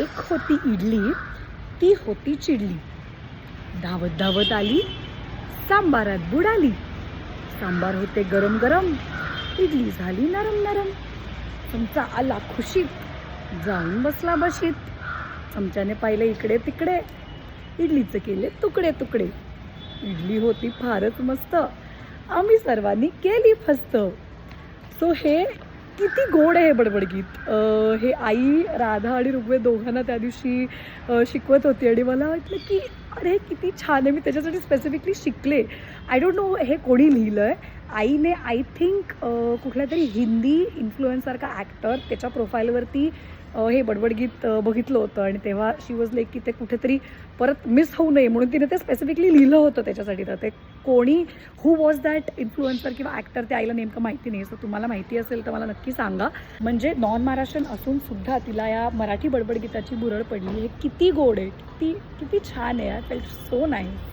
एक होती इडली, ती होती चिडली. धावत धावत आली, सांबारात बुडाली. सांबार होते गरम गरम, इडली झाली नरम नरम. चमचा आला खुशीत, जाऊन बसला बशीत. चमच्याने पाहिले इकडे तिकडे, इडलीचे केले तुकडे तुकडे. इडली होती फारच मस्त, आम्ही सर्वांनी केली फस्त. सो हे किती गोड आहे हे बडबडगीत. हे आई राधा आणि ऋग्वेद दोघांना त्या दिवशी शिकवत होती आणि मला वाटलं की अरे किती छान आहे. मी त्याच्यासाठी स्पेसिफिकली शिकले. आय डोंट नो हे कोणी लिहिलं आहे. आईने आय थिंक कुठल्या तरी हिंदी इन्फ्लुएन्सर का ॲक्टर त्याच्या प्रोफाईलवरती हे बडबडगीत बघितलं होतं आणि तेव्हा शी वॉज लाईक की ते कुठेतरी परत मिस होऊ नये म्हणून तिने ते स्पेसिफिकली लिहिलं होतं त्याच्यासाठी. तर ते कोणी हू वॉज दॅट इन्फ्लुएन्सर किंवा ॲक्टर ते आईला नेमकं माहिती नाही. सो तुम्हाला माहिती असेल तर मला नक्की सांगा. म्हणजे नॉन महाराष्ट्रीयन असून सुद्धा तिला या मराठी बडबडगीताची भुरळ पडली. हे किती गोड आहे, किती किती छान आहे. I felt so nice.